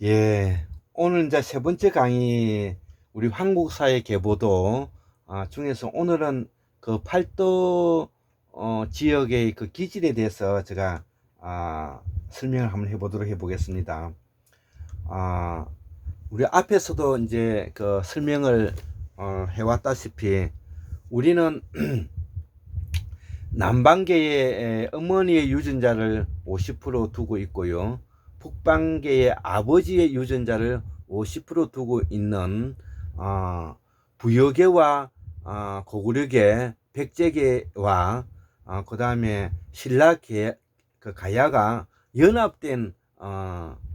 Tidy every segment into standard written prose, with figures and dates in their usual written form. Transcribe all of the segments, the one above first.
예, 오늘 이제 세 번째 강의 우리 한국사의 계보도 중에서 오늘은 그 팔도 지역의 그 기질에 대해서 제가 설명을 한번 해보도록 해보겠습니다. 아, 우리 앞에서도 이제 그 설명을 해왔다시피 우리는 남방계의 어머니의 유전자를 50% 두고 있고요. 북방계의 아버지의 유전자를 50% 두고 있는 부여계와 고구려계, 백제계와 그 다음에 신라계 그 가야가 연합된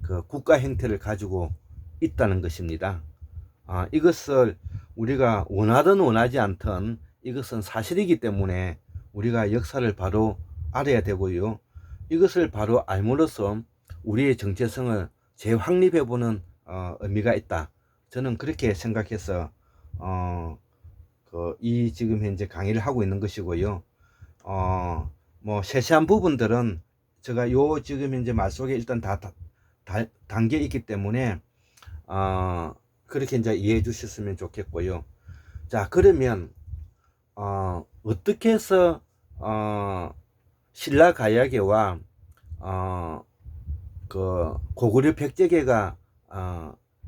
그 국가 형태를 가지고 있다는 것입니다. 이것을 우리가 원하든 원하지 않든 이것은 사실이기 때문에 우리가 역사를 바로 알아야 되고요. 이것을 바로 알므로써 우리의 정체성을 재확립해보는 의미가 있다. 저는 그렇게 생각해서 이 지금 현재 강의를 하고 있는 것이고요. 뭐 세세한 부분들은 제가 요 지금 현재 말 속에 일단 다 담겨 있기 때문에 그렇게 이제 이해해 주셨으면 좋겠고요. 자, 그러면 어떻게 해서 신라 가야계와 그 고구려 백제계가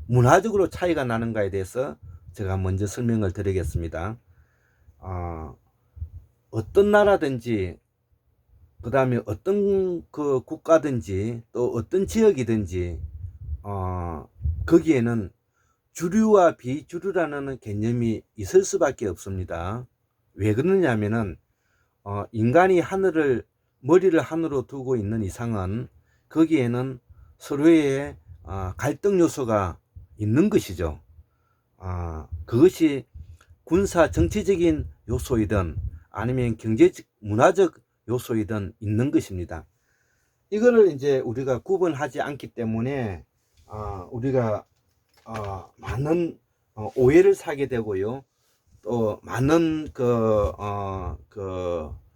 문화적으로 차이가 나는가에 대해서 제가 먼저 설명을 드리겠습니다. 어떤 나라든지 그 다음에 어떤 그 국가든지 또 어떤 지역이든지 거기에는 주류와 비주류라는 개념이 있을 수밖에 없습니다. 왜 그러냐면은 인간이 머리를 하늘로 두고 있는 이상은 거기에는 서로의 갈등 요소가 있는 것이죠. 그것이 군사 정치적인 요소이든 아니면 경제적 문화적 요소이든 있는 것입니다. 이거를 이제 우리가 구분하지 않기 때문에 우리가 많은 오해를 사게 되고요. 또 많은 그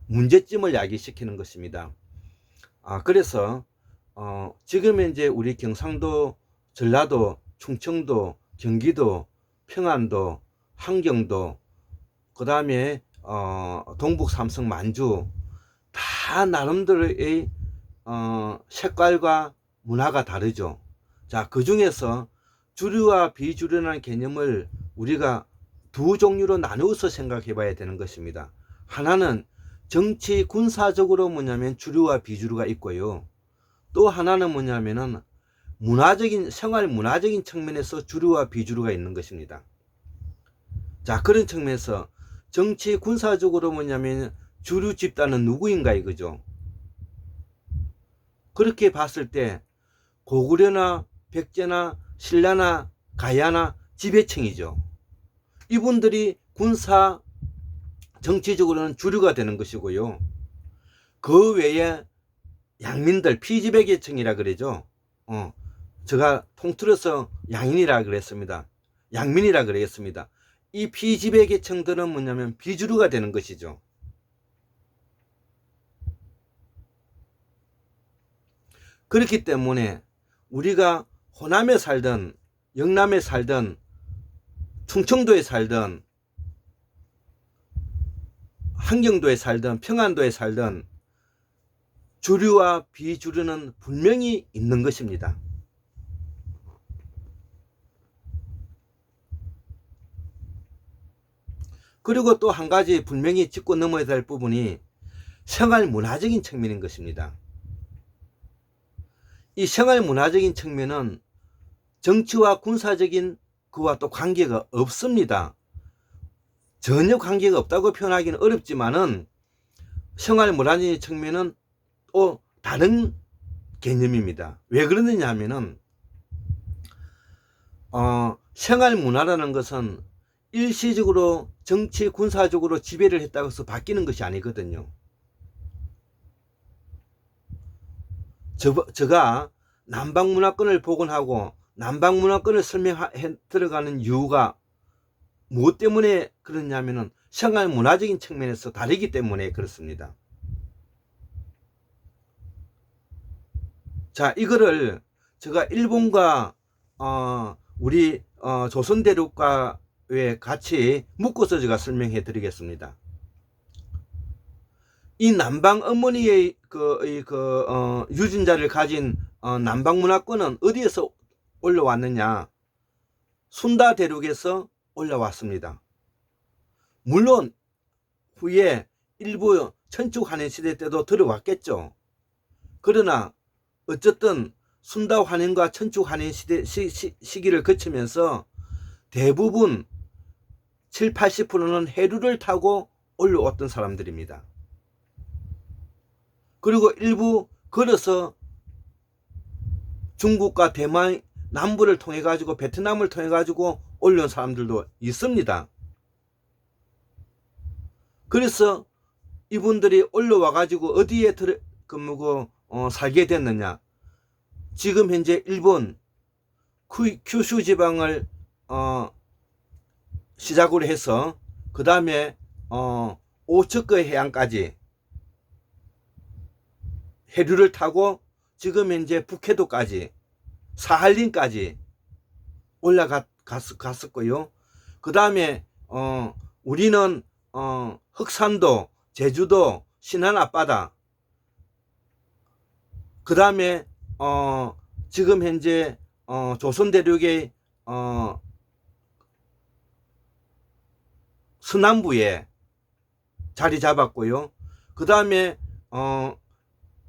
문제점을 야기시키는 것입니다. 그래서 지금 이제 우리 경상도, 전라도, 충청도, 경기도, 평안도, 함경도, 그 다음에 동북 삼성 만주 다 나름대로의 색깔과 문화가 다르죠. 자, 그 중에서 주류와 비주류라는 개념을 우리가 두 종류로 나누어서 생각해 봐야 되는 것입니다. 하나는 정치 군사적으로 뭐냐면 주류와 비주류가 있고요. 또 하나는 뭐냐면은 생활 문화적인 측면에서 주류와 비주류가 있는 것입니다. 자, 그런 측면에서 정치 군사적으로 뭐냐면 주류 집단은 누구인가 이거죠. 그렇게 봤을 때 고구려나 백제나 신라나 가야나 지배층이죠. 이분들이 군사 정치적으로는 주류가 되는 것이고요. 그 외에 양민들, 피지배 계층이라 그러죠. 제가 통틀어서 양인이라 그랬습니다. 양민이라 그랬습니다. 이 피지배 계층들은 뭐냐면 비주류가 되는 것이죠. 그렇기 때문에 우리가 호남에 살든 영남에 살든 충청도에 살든 함경도에 살든 평안도에 살든 주류와 비주류는 분명히 있는 것입니다. 그리고 또 한 가지 분명히 짚고 넘어야 될 부분이 생활 문화적인 측면인 것입니다. 이 생활 문화적인 측면은 정치와 군사적인 그와 또 관계가 없습니다. 전혀 관계가 없다고 표현하기는 어렵지만은 생활 문화적인 측면은 또 다른 개념입니다. 왜 그러느냐 하면은 생활 문화라는 것은 일시적으로 정치 군사적으로 지배를 했다고 해서 바뀌는 것이 아니거든요. 제가 남방문화권을 복원하고 남방문화권을 설명해 들어가는 이유가 무엇 때문에 그러냐면은 생활 문화적인 측면에서 다르기 때문에 그렇습니다. 자, 이거를 제가 일본과 우리 조선대륙과에 같이 묶어서 제가 설명해 드리겠습니다. 이 남방 어머니의 유전자를 가진 남방 문화권은 어디에서 올라왔느냐? 순다 대륙에서 올라왔습니다. 물론 후에 일부 천축환인 시대 때도 들어왔겠죠. 그러나 어쨌든 순다 환인과 천축 환인 시기를 거치면서 대부분 7, 80%는 해류를 타고 올라왔던 사람들입니다. 그리고 일부 걸어서 중국과 대만 남부를 통해 가지고 베트남을 통해 가지고 올라온 사람들도 있습니다. 그래서 이분들이 올라와 가지고 어디에 살게 됐느냐? 지금 현재 일본 큐슈 지방을 시작으로 해서 그 다음에 오츠크 해안까지 해류를 타고 지금 현재 북해도까지 사할린까지 올라갔었고요. 그 다음에 우리는 흑산도, 제주도, 신안 앞바다, 그 다음에 지금 현재 조선대륙의 서남부에 자리 잡았고요. 그 다음에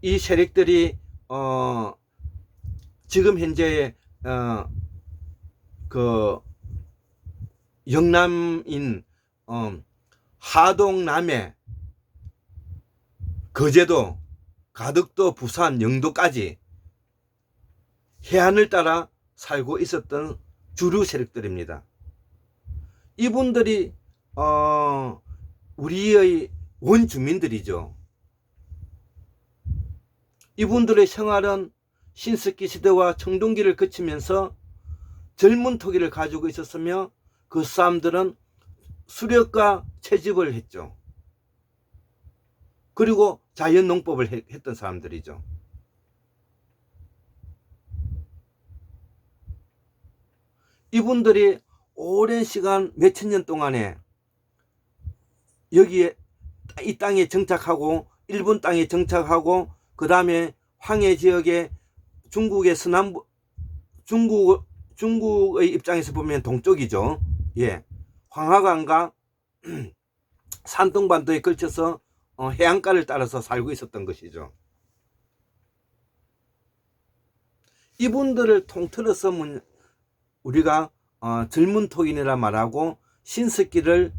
이 세력들이 지금 현재 그 영남인 하동, 남해, 거제도, 가덕도, 부산, 영도까지 해안을 따라 살고 있었던 주류 세력들입니다. 이분들이 우리의 원주민들이죠. 이분들의 생활은 신석기 시대와 청동기를 거치면서 젊은 토기를 가지고 있었으며 그 사람들은 수렵과 채집을 했죠. 그리고 자연농법을 했던 사람들이죠. 이분들이 오랜 시간 몇천 년 동안에 여기에 이 땅에 정착하고 일본 땅에 정착하고 그 다음에 황해 지역에 중국의 서남부 중국의 입장에서 보면 동쪽이죠. 예, 황하강과 산둥반도에 걸쳐서 해안가를 따라서 살고 있었던 것이죠. 이분들을 통틀어서 우리가 젊은 토인이라 말하고 신석기를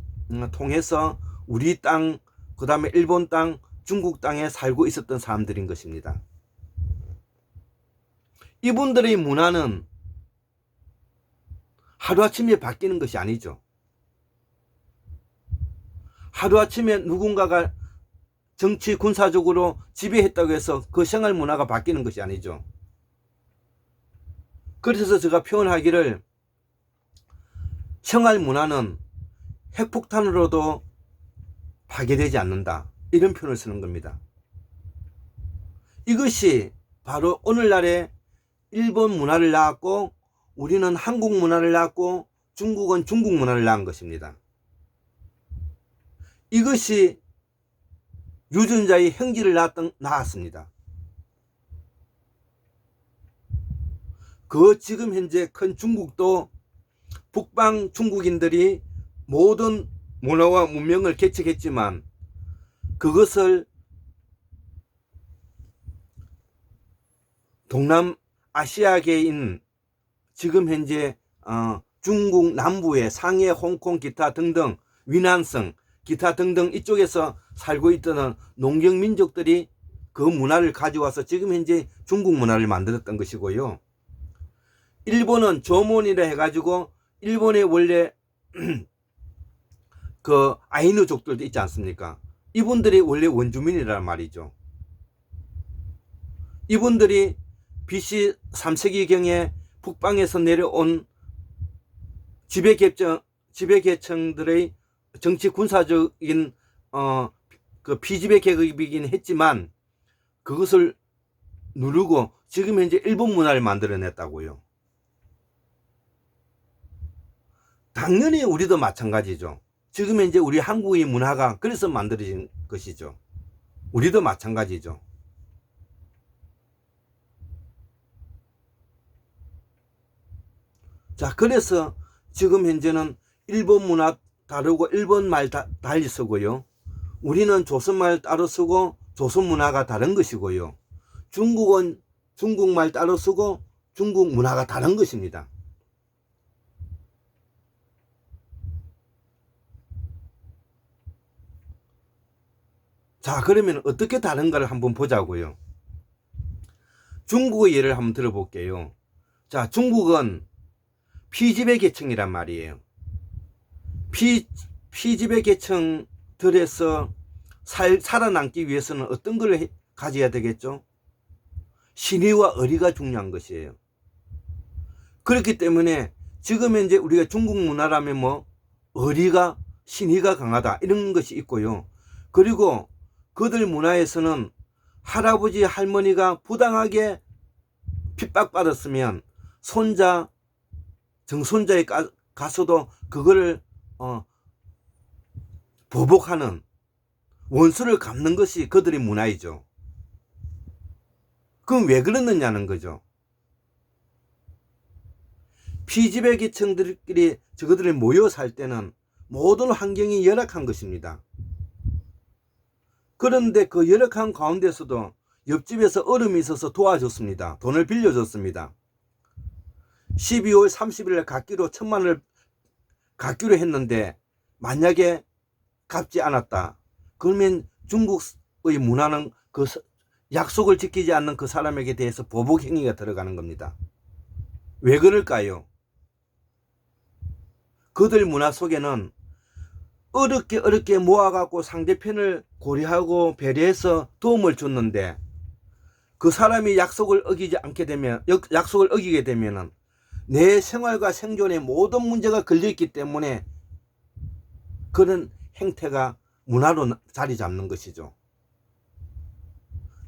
통해서 우리 땅, 그 다음에 일본 땅, 중국 땅에 살고 있었던 사람들인 것입니다. 이분들의 문화는 하루아침에 바뀌는 것이 아니죠. 하루아침에 누군가가 정치 군사적으로 지배했다고 해서 그 생활 문화가 바뀌는 것이 아니죠. 그래서 제가 표현하기를 생활 문화는 핵폭탄으로도 파괴되지 않는다, 이런 표현을 쓰는 겁니다. 이것이 바로 오늘날의 일본 문화를 낳았고 우리는 한국 문화를 낳았고 중국은 중국 문화를 낳은 것입니다. 이것이 유전자의 형질을 낳았습니다. 그 지금 현재 큰 중국도 북방 중국인들이 모든 문화와 문명을 개척했지만 그것을 동남아시아계인 지금 현재 중국 남부의 상해, 홍콩, 기타 등등, 위난성, 기타 등등 이쪽에서 살고 있던 농경 민족들이 그 문화를 가져와서 지금 현재 중국 문화를 만들었던 것이고요. 일본은 조몬이라 해가지고 일본의 원래 그 아이누족들도 있지 않습니까? 이분들이 원래 원주민이란 말이죠. 이분들이 BC 3세기경에 북방에서 내려온 지배계층들의 정치 군사적인 그 피지배 계급이긴 했지만 그것을 누르고 지금 현재 일본 문화를 만들어냈다고요. 당연히 우리도 마찬가지죠. 지금 이제 우리 한국의 문화가 그래서 만들어진 것이죠. 우리도 마찬가지죠. 자, 그래서 지금 현재는 일본 문화 다르고 일본 말 달리 쓰고요. 우리는 조선말 따로 쓰고 조선 문화가 다른 것이고요. 중국은 중국말 따로 쓰고 중국 문화가 다른 것입니다. 자, 그러면 어떻게 다른가를 한번 보자고요. 중국의 예를 한번 들어볼게요. 자, 중국은 피지배 계층이란 말이에요. 피지배 계층들에서 살아남기 위해서는 어떤 걸 가져야 되겠죠? 신의와 의리가 중요한 것이에요. 그렇기 때문에 지금 현재 우리가 중국 문화라면 뭐 의리가 신의가 강하다 이런 것이 있고요. 그리고 그들 문화에서는 할아버지 할머니가 부당하게 핍박받았으면 손자 정손자에 가서도 그거를 보복하는 원수를 갚는 것이 그들의 문화이죠. 그럼 왜 그러느냐는 거죠. 피지배 계층들끼리 저것들이 모여 살 때는 모든 환경이 열악한 것입니다. 그런데 그 열악한 가운데서도 옆집에서 어름이 있어서 도와줬습니다. 돈을 빌려줬습니다. 12월 30일 갚기로 1,000만 원을 갚기로 했는데 만약에 갚지 않았다. 그러면 중국의 문화는 그 약속을 지키지 않는 그 사람에게 대해서 보복 행위가 들어가는 겁니다. 왜 그럴까요? 그들 문화 속에는 어렵게 모아갖고 상대편을 고려하고 배려해서 도움을 줬는데 그 사람이 약속을 어기게 되면은 내 생활과 생존에 모든 문제가 걸려있기 때문에 그런 행태가 문화로 자리 잡는 것이죠.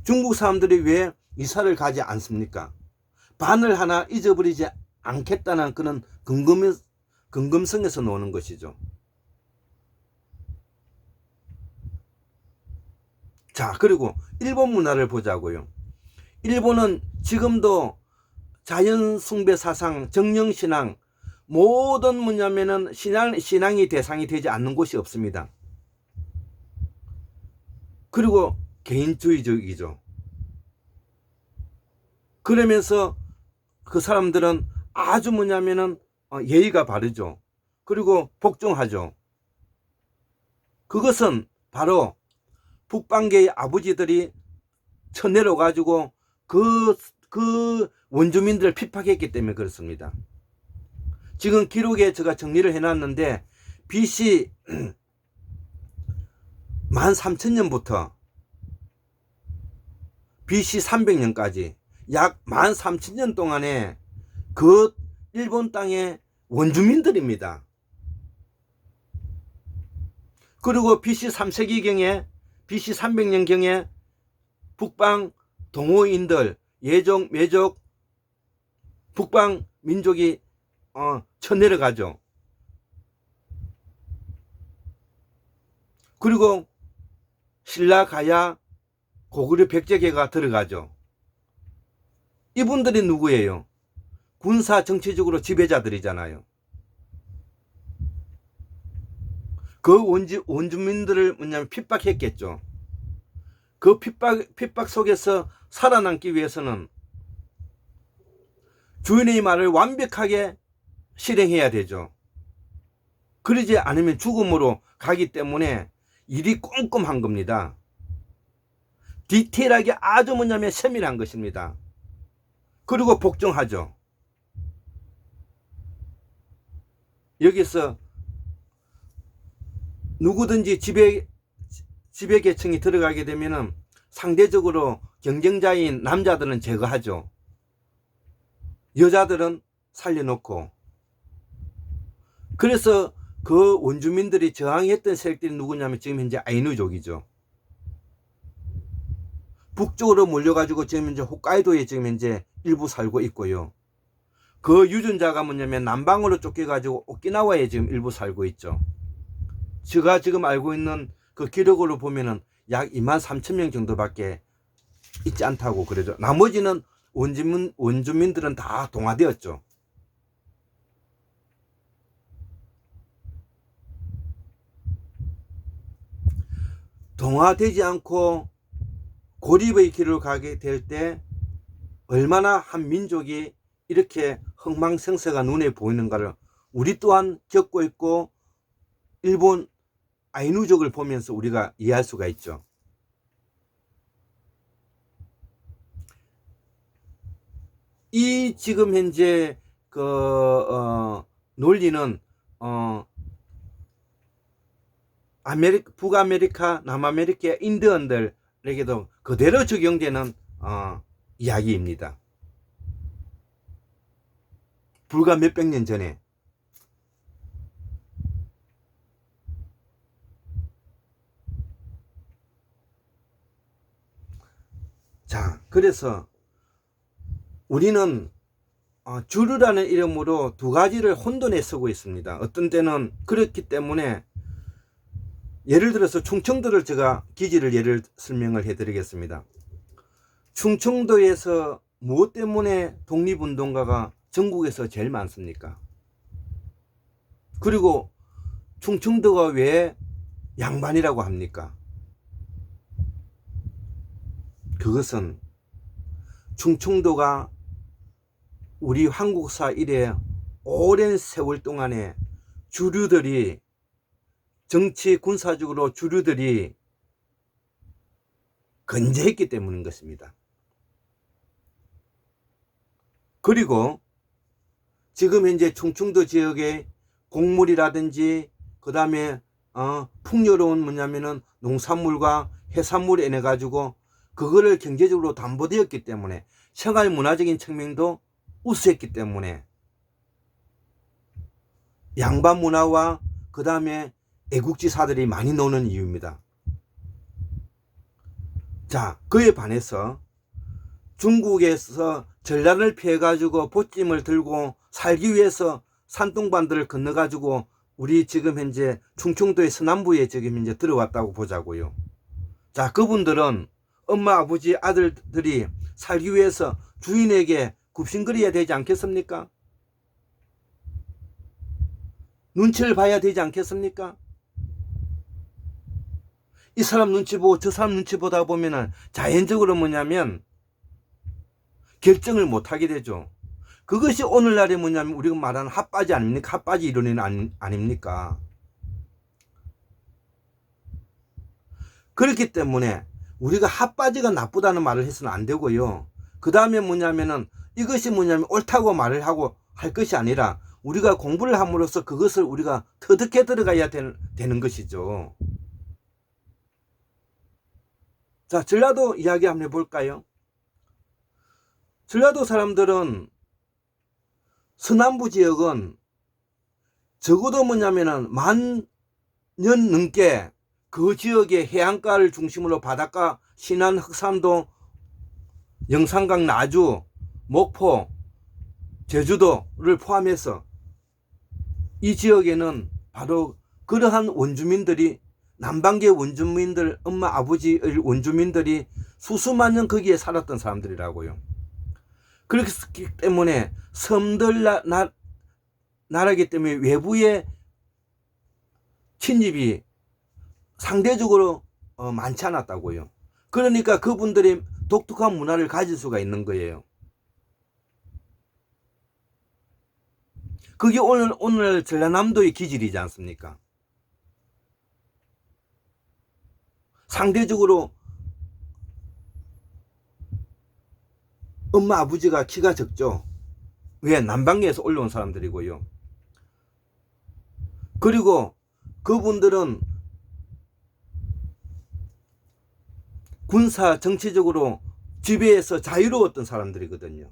중국 사람들이 왜 이사를 가지 않습니까? 바늘 하나 잊어버리지 않겠다는 그런 근검성에서 나오는 것이죠. 자, 그리고 일본 문화를 보자고요. 일본은 지금도 자연 숭배 사상, 정령신앙 모든 뭐냐면은 신앙이 대상이 되지 않는 곳이 없습니다. 그리고 개인주의적이죠. 그러면서 그 사람들은 아주 뭐냐면은 예의가 바르죠. 그리고 복종하죠. 그것은 바로 북방계의 아버지들이 쳐내려 가지고 그 원주민들을 핍박했기 때문에 그렇습니다. 지금 기록에 제가 정리를 해놨는데 BC 13,000년부터 BC 300년까지 약 13,000년 동안에 그 일본 땅의 원주민들입니다. 그리고 BC 3세기경에 BC 300년경에 북방 동호인들, 예족, 매족, 북방 민족이 쳐내려가죠. 그리고 신라, 가야, 고구려, 백제계가 들어가죠. 이분들이 누구예요? 군사 정치적으로 지배자들이잖아요. 그 원주민들을 뭐냐면 핍박했겠죠. 그 핍박 속에서 살아남기 위해서는 주인의 말을 완벽하게 실행해야 되죠. 그러지 않으면 죽음으로 가기 때문에 일이 꼼꼼한 겁니다. 디테일하게 아주 뭐냐면 세밀한 것입니다. 그리고 복종하죠. 여기서 누구든지 지배 계층이 들어가게 되면은 상대적으로 경쟁자인 남자들은 제거하죠. 여자들은 살려놓고. 그래서 그 원주민들이 저항했던 세력들이 누구냐면 지금 현재 아이누족이죠. 북쪽으로 몰려가지고 지금 현재 홋카이도에 지금 현재 일부 살고 있고요. 그 유전자가 뭐냐면 남방으로 쫓겨가지고 오키나와에 지금 일부 살고 있죠. 제가 지금 알고 있는 그 기록으로 보면은 약 23,000명 정도밖에 있지 않다고 그러죠. 나머지는 원주민들은 다 동화되었죠. 동화되지 않고 고립의 길을 가게 될 때 얼마나 한 민족이 이렇게 흥망성쇠가 눈에 보이는가를 우리 또한 겪고 있고 일본 아이누족을 보면서 우리가 이해할 수가 있죠. 이 지금 현재 논리는 북아메리카, 남아메리카 인디언들에게도 그대로 적용되는 이야기입니다. 불과 몇백 년 전에. 자, 그래서 우리는 주류라는 이름으로 두 가지를 혼돈에 쓰고 있습니다. 어떤 때는 그렇기 때문에 예를 들어서 충청도를 제가 기지를 예를 설명을 해 드리겠습니다. 충청도에서 무엇 때문에 독립운동가가 전국에서 제일 많습니까? 그리고 충청도가 왜 양반이라고 합니까? 그것은 충청도가 우리 한국사 이래 오랜 세월 동안에 주류들이 정치 군사적으로 주류들이 건재했기 때문인 것입니다. 그리고 지금 현재 충청도 지역의 곡물이라든지 그 다음에 풍요로운 뭐냐면은 농산물과 해산물에 인해 가지고 그거를 경제적으로 담보되었기 때문에 생활 문화적인 측면도 우수했기 때문에 양반 문화와 그 다음에 애국지사들이 많이 노는 이유입니다. 자, 그에 반해서 중국에서 전란을 피해 가지고 보찜을 들고 살기 위해서 산둥반들을 건너 가지고 우리 지금 현재 충청도의 서남부에 지금 현재 들어왔다고 보자고요. 자, 그분들은 엄마 아버지 아들들이 살기 위해서 주인에게 굽신거려야 되지 않겠습니까? 눈치를 봐야 되지 않겠습니까? 이 사람 눈치 보고 저 사람 눈치 보다 보면은 자연적으로 뭐냐면 결정을 못하게 되죠. 그것이 오늘날에 뭐냐면 우리가 말하는 핫바지 아닙니까? 핫바지 이론이 아닙니까? 그렇기 때문에 우리가 핫바지가 나쁘다는 말을 해서는 안 되고요. 그 다음에 뭐냐면은 이것이 뭐냐면 옳다고 말을 하고 할 것이 아니라 우리가 공부를 함으로써 그것을 우리가 터득해 들어가야 되는 것이죠. 자, 전라도 이야기 한번 해볼까요? 전라도 사람들은 서남부 지역은 적어도 뭐냐면은 10,000년 넘게 그 지역의 해안가를 중심으로 바닷가, 신안, 흑산도, 영산강, 나주, 목포, 제주도를 포함해서 이 지역에는 바로 그러한 원주민들이 남방계 원주민들, 엄마 아버지의 원주민들이 수수만 년 거기에 살았던 사람들이라고요. 그렇기 때문에 섬들 나라기 때문에 외부의 침입이 상대적으로 많지 않았다고요. 그러니까 그분들이 독특한 문화를 가질 수가 있는 거예요. 그게 오늘 전라남도의 기질이지 않습니까? 상대적으로 엄마 아버지가 키가 적죠. 왜? 남방계에서 올라온 사람들이고요. 그리고 그분들은 군사 정치적으로 지배에서 자유로웠던 사람들이거든요.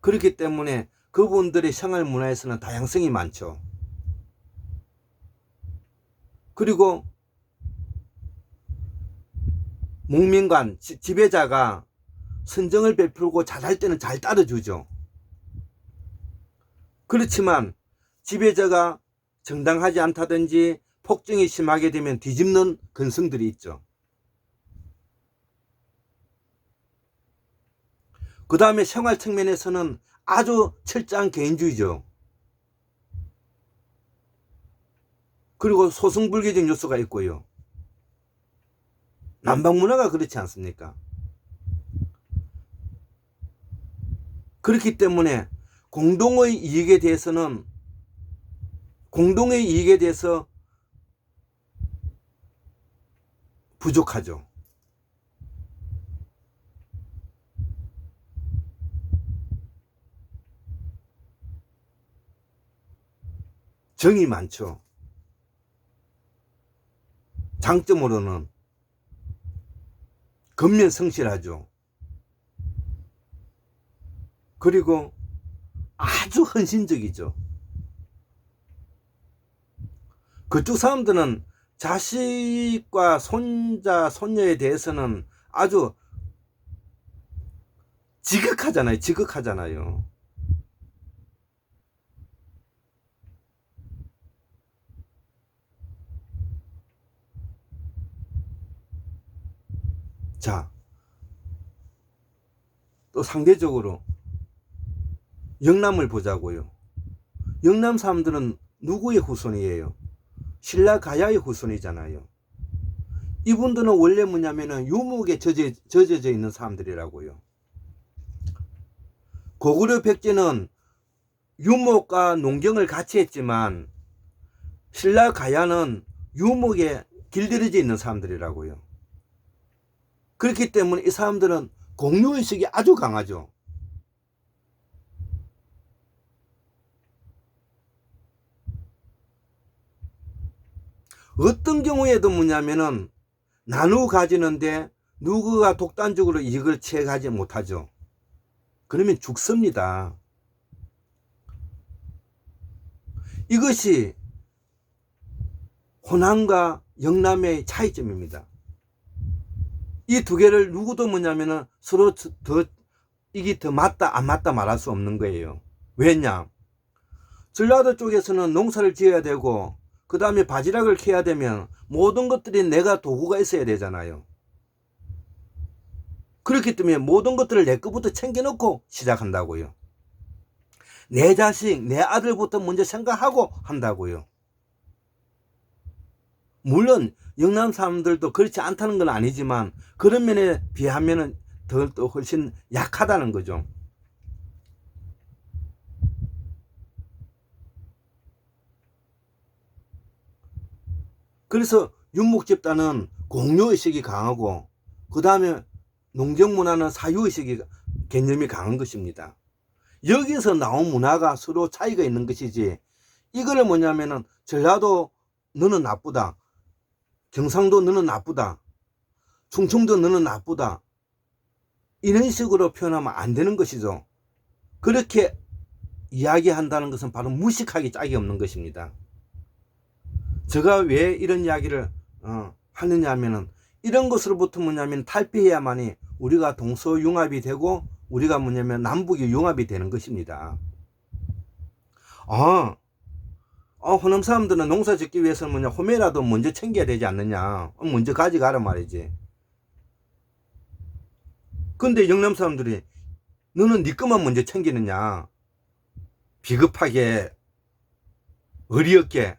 그렇기 때문에 그분들의 생활 문화에서는 다양성이 많죠. 그리고 목민관, 지배자가 선정을 베풀고 잘할 때는 잘 따라주죠. 그렇지만 지배자가 정당하지 않다든지 폭정이 심하게 되면 뒤집는 근성들이 있죠. 그 다음에 생활 측면에서는 아주 철저한 개인주의죠. 그리고 소승불교적 요소가 있고요. 남방문화가 그렇지 않습니까? 그렇기 때문에 공동의 이익에 대해서 부족하죠. 정이 많죠. 장점으로는 근면성실하죠. 그리고 아주 헌신적이죠. 그쪽 사람들은 자식과 손자, 손녀에 대해서는 아주 지극하잖아요. 자, 또 상대적으로 영남을 보자고요. 영남 사람들은 누구의 후손이에요? 신라 가야의 후손이잖아요. 이분들은 원래 뭐냐면은 유목에 젖어져 있는 사람들이라고요. 고구려 백제는 유목과 농경을 같이 했지만 신라 가야는 유목에 길들여져 있는 사람들이라고요. 그렇기 때문에 이 사람들은 공유의식이 아주 강하죠. 어떤 경우에도 뭐냐면은 나누어 가지는데 누구가 독단적으로 이익을 취해가지 못하죠. 그러면 죽습니다. 이것이 호남과 영남의 차이점입니다. 이 두 개를 누구도 뭐냐면은 서로 이게 더 맞다 안 맞다 말할 수 없는 거예요. 왜냐? 전라도 쪽에서는 농사를 지어야 되고 그 다음에 바지락을 캐야 되면 모든 것들이 내가 도구가 있어야 되잖아요. 그렇기 때문에 모든 것들을 내 것부터 챙겨놓고 시작한다고요. 내 자식, 내 아들부터 먼저 생각하고 한다고요. 물론 영남 사람들도 그렇지 않다는 건 아니지만 그런 면에 비하면 더 훨씬 약하다는 거죠. 그래서 윤목집단은 공유의식이 강하고 그 다음에 농경문화는 사유의식이 개념이 강한 것입니다. 여기서 나온 문화가 서로 차이가 있는 것이지 이거를 뭐냐면은 전라도 너는 나쁘다, 경상도 너는 나쁘다, 충청도 너는 나쁘다 이런 식으로 표현하면 안 되는 것이죠. 그렇게 이야기한다는 것은 바로 무식하기 짝이 없는 것입니다. 제가 왜 이런 이야기를 하느냐 하면은 이런 것으로부터 뭐냐면 탈피해야만이 우리가 동서융합이 되고 우리가 뭐냐면 남북이 융합이 되는 것입니다. 호남 사람들은 농사 짓기 위해서는 뭐냐 호매라도 먼저 챙겨야 되지 않느냐, 먼저 가져가라 말이지. 근데 영남 사람들이 너는 네 것만 먼저 챙기느냐, 비겁하게 어리없게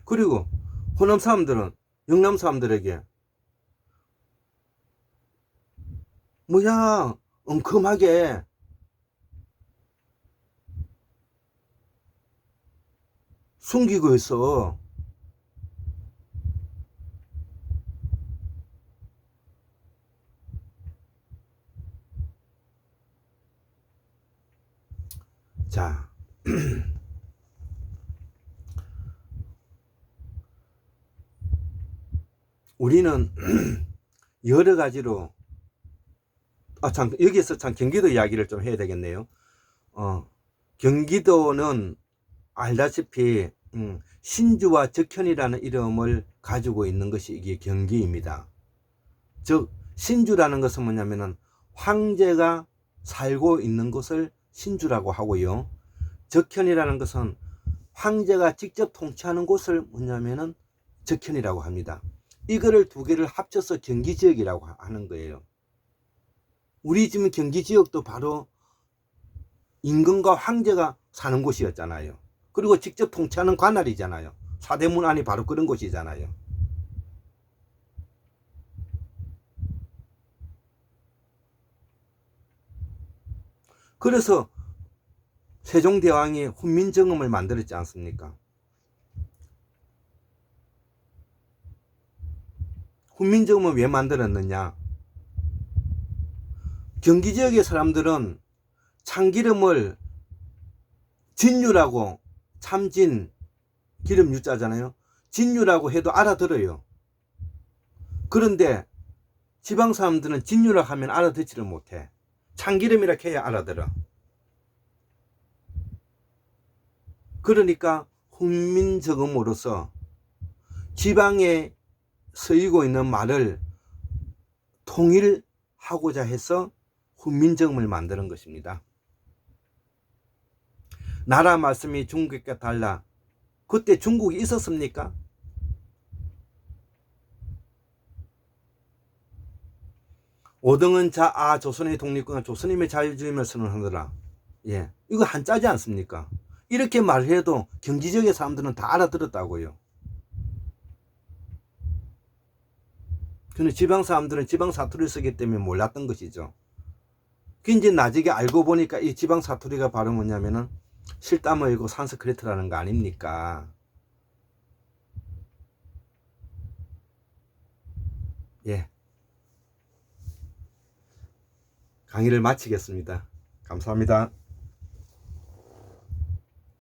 그리고 호남 사람들은 영남 사람들에게 뭐야 엉큼하게 숨기고 있어. 자 우리는 여러 가지로 참 여기서 참 경기도 이야기를 좀 해야 되겠네요. 경기도는 알다시피 신주와 적현이라는 이름을 가지고 있는 것이 이게 경기입니다. 즉 신주라는 것은 뭐냐면은 황제가 살고 있는 곳을 신주라고 하고요. 적현이라는 것은 황제가 직접 통치하는 곳을 뭐냐면은 적현이라고 합니다. 이거를 두 개를 합쳐서 경기지역이라고 하는 거예요. 우리 지금 경기지역도 바로 임금과 황제가 사는 곳이었잖아요. 그리고 직접 통치하는 관할이잖아요. 사대문 안이 바로 그런 곳이잖아요. 그래서 세종대왕이 훈민정음을 만들었지 않습니까? 훈민정음을 왜 만들었느냐? 경기지역의 사람들은 참기름을 진유라고, 참진 기름 유자잖아요. 진유라고 해도 알아들어요. 그런데 지방 사람들은 진유라고 하면 알아듣지를 못해. 참기름이라 해야 알아들어. 그러니까 훈민정음으로서 지방에 쓰이고 있는 말을 통일하고자 해서 훈민정음을 만드는 것입니다. 나라 말씀이 중국과 달라. 그때 중국이 있었습니까? 오등은 자아 조선의 독립과 조선임의 자유주의를 선언하더라. 예, 이거 한자지 않습니까? 이렇게 말해도 경기지역의 사람들은 다 알아들었다고요. 근데 지방 사람들은 지방 사투리를 쓰기 때문에 몰랐던 것이죠. 그 이제 나중에 알고 보니까 이 지방 사투리가 바로 뭐냐면은 실담어이고 산스크리트라는 거 아닙니까? 예, 강의를 마치겠습니다. 감사합니다.